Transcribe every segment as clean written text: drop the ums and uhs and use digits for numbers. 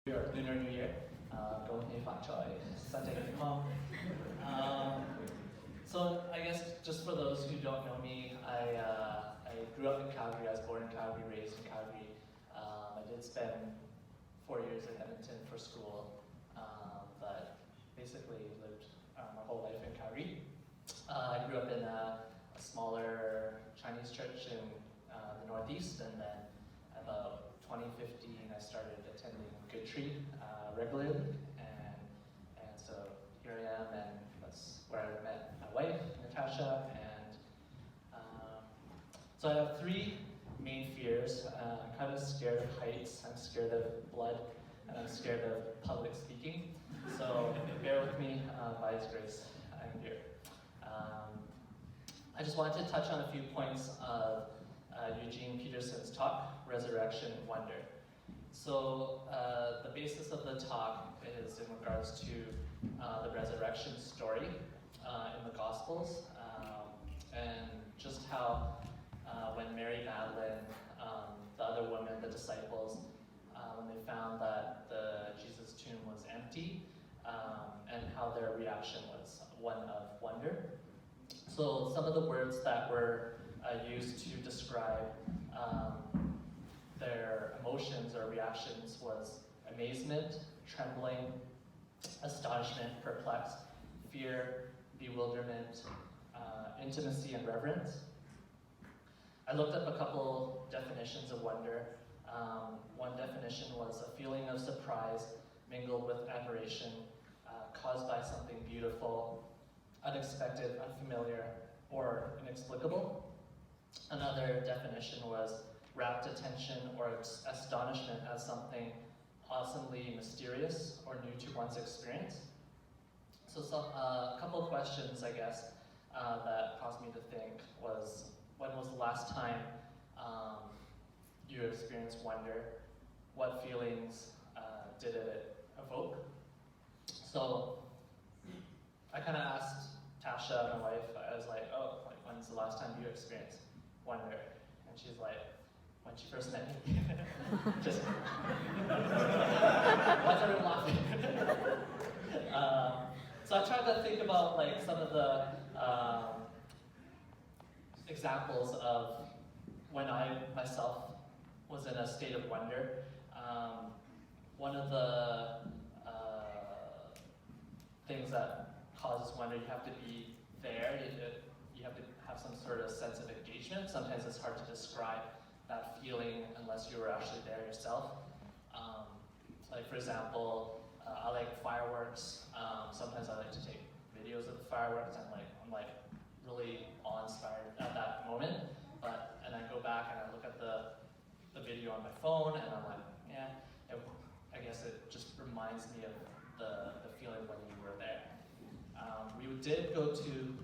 Your Lunar New Year, 恭喜發財，身體健康. So I guess just for those who don't know me, I grew up in Calgary. I was born in Calgary, raised in Calgary. I did spend 4 years in Edmonton for school, but basically lived my whole life in Calgary. I grew up in a smaller Chinese church in the Northeast, and then about 2015 I started attending Goodtree regularly, and so here I am, and that's where I met my wife, Natasha, and so I have three main fears. I'm kind of scared of heights, I'm scared of blood, and I'm scared of public speaking, so bear with me. By His grace, I'm here. I just wanted to touch on a few points of Eugene Peterson's talk, Resurrection Wonder. So the basis of the talk is in regards to the resurrection story in the Gospels, and just how when Mary Magdalene, the other women, the disciples, when they found that the Jesus tomb was empty, and how their reaction was one of wonder. So some of the words that were used to describe their emotions or reactions was amazement, trembling, astonishment, perplexed, fear, bewilderment, intimacy, and reverence. I looked up a couple definitions of wonder. One definition was a feeling of surprise mingled with admiration, caused by something beautiful, unexpected, unfamiliar, or inexplicable. Another definition was rapt attention or astonishment as something awesomely mysterious or new to one's experience. So a couple of questions, I guess, that caused me to think was, when was the last time you experienced wonder? What feelings did it evoke? So I kind of asked Tasha, my wife, I was like, oh, like, when's the last time you experienced wonder? And she's like, when she first met me. Just why's everyone laughing? So I tried to think about like some of the examples of when I myself was in a state of wonder. One of the things that causes wonder, you have to be there, you have to have some sort of sense of engagement. Sometimes it's hard to describe that feeling unless you were actually there yourself. Like for example, I like fireworks. Sometimes I like to take videos of the fireworks. I'm like really awe-inspired at that moment. And I go back and I look at the video on my phone, and I'm like, yeah, I guess it just reminds me of the feeling when you were there. We did go to,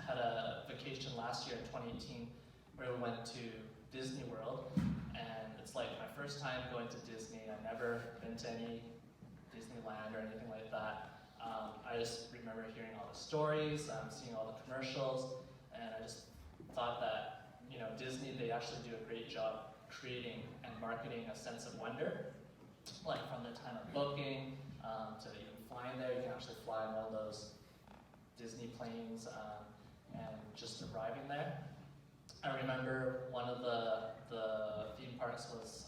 had a vacation last year in 2018 where we went to Disney World, and it's like my first time going to Disney. I've never been to any Disneyland or anything like that. I just remember hearing all the stories, seeing all the commercials, and I just thought that, you know, Disney, they actually do a great job creating and marketing a sense of wonder. Like from the time of booking to even flying there, you can actually fly on one of those Disney planes and just arriving there. I remember one of the theme parks was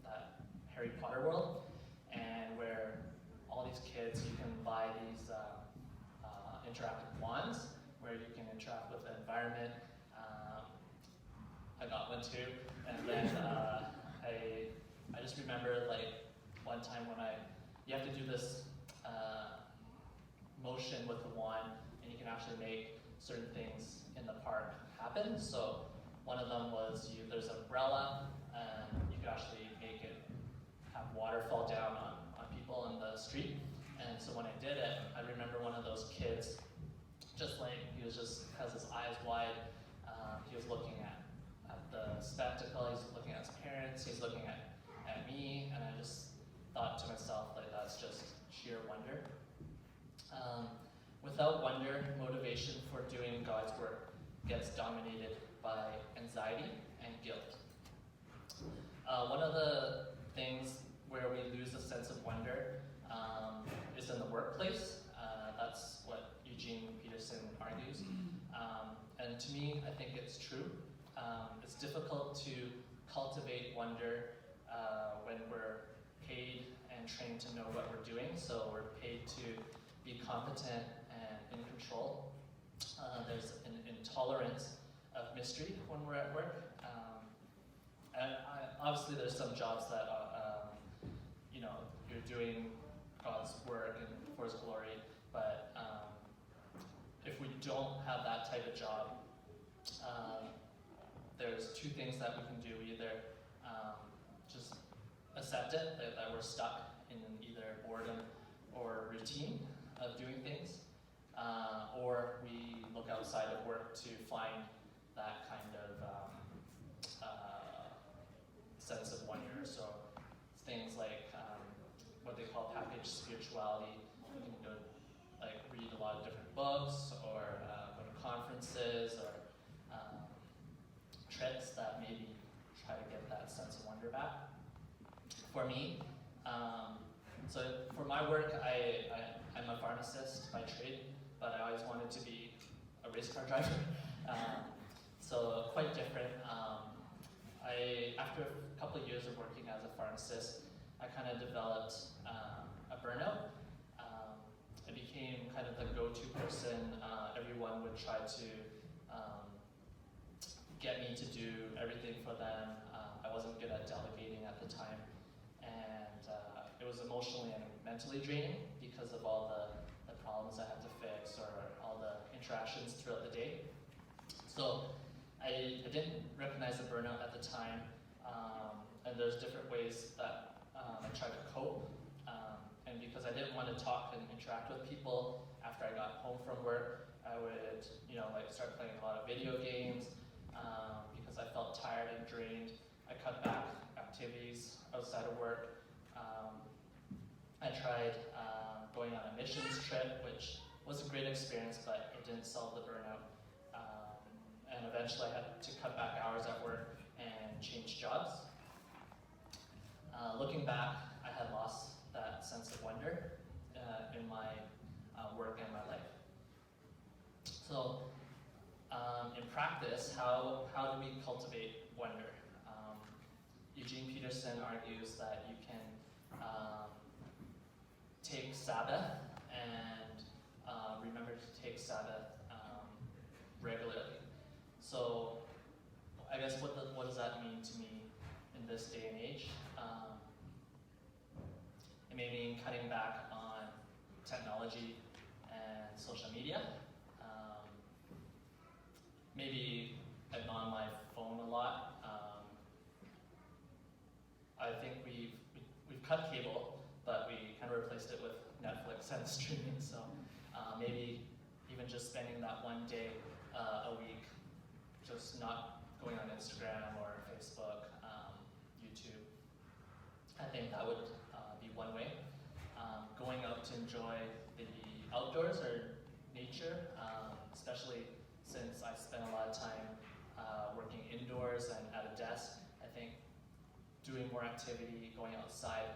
that Harry Potter world, and where all these kids, you can buy these interactive wands where you can interact with the environment. I got one too, and then I just remember like one time when you have to do this motion with the wand, and you can actually make certain things in the park happen. So one of them was there's an umbrella, and you could actually make it have water fall down on people in the street. And so when I did it, I remember one of those kids, just like has his eyes wide. He was looking at the spectacle, he's looking at his parents, he's looking at me, and I just thought to myself, like, that's just sheer wonder. Without wonder, motivation for doing God's work gets dominated by anxiety and guilt. One of the things And to me, I think it's true. It's difficult to cultivate wonder when we're paid and trained to know what we're doing. So we're paid to be competent and in control. There's an intolerance of mystery when we're at work. Obviously, there's some jobs that you're doing God's work and for His glory. But if we don't have that type of job, there's two things that we can do. Either just accept it, that we're stuck in either boredom or routine of doing things, or we look outside of work to find that kind of sense of wonder. So things like what they call package spirituality. You can go read a lot of different books, or go to conferences, or trips that maybe try to get that sense of wonder back. For me, so for my work, I'm a pharmacist by trade, but I always wanted to be a race car driver. So quite different. After a couple of years of working as a pharmacist, I kind of developed a burnout. I became kind of the go-to person. Everyone would try to get me to do everything for them. I wasn't good at delegating at the time, and it was emotionally and mentally draining because of all the problems I had to fix, or all the interactions throughout the day. So I didn't recognize the burnout at the time, and there's different ways that I tried to cope. And because I didn't want to talk and interact with people after I got home from work, I would, start playing a lot of video games because I felt tired and drained. I cut back activities outside of work. I tried going on a missions trip, which was a great experience, but it didn't solve the burnout. And eventually I had to cut back hours at work and change jobs. Looking back, I had lost that sense of wonder in my work and my life. So in practice, how do we cultivate wonder? Eugene Peterson argues that you can take Sabbath and remember to take Sabbath regularly. So I guess what does that mean to me in this day and age? It may mean cutting back on technology and social media. Maybe I'm on my phone a lot. I think we've cut cable, but we kind of replaced it with Netflix and streaming. So maybe even just spending that one day a week, just not going on Instagram or Facebook, YouTube. I think that would be one way. Going out to enjoy the outdoors or nature, especially since I spend a lot of time working indoors and at a desk. I think doing more activity, going outside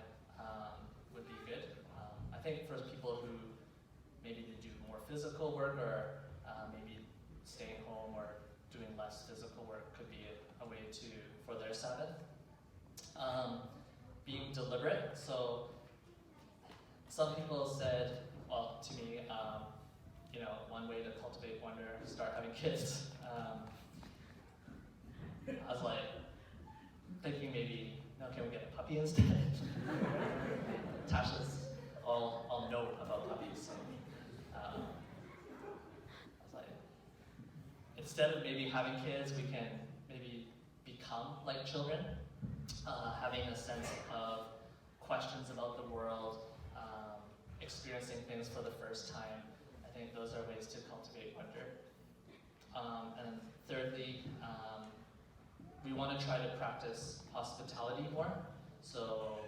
would be good. I think for people who maybe they do more physical work, or maybe staying home or doing less physical work could be a way for their Sabbath. Being deliberate. So some people said, well, to me, one way to cultivate wonder is start having kids. I was thinking maybe, can we get a puppy instead? Tasha's all know about puppies. So, I was instead of maybe having kids, we can maybe become like children, having a sense of questions about the world, experiencing things for the first time. I think those are ways to cultivate wonder. And thirdly, we want to try to practice hospitality more. So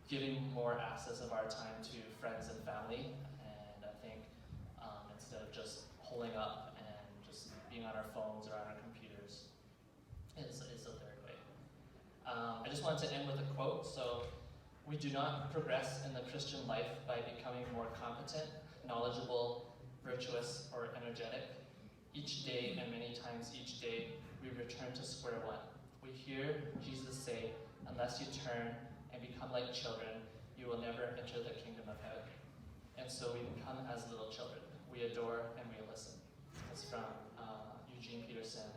giving more access of our time to friends and family. And I think instead of just holding up and just being on our phones or on our computers is the third way. I just wanted to end with a quote. So, we do not progress in the Christian life by becoming more competent, knowledgeable, virtuous, or energetic. each day and many times each day, we return to square one. We hear Jesus say, unless you turn and become like children, you will never enter the kingdom of heaven. And so we become as little children. We adore and we listen. It's from Eugene Peterson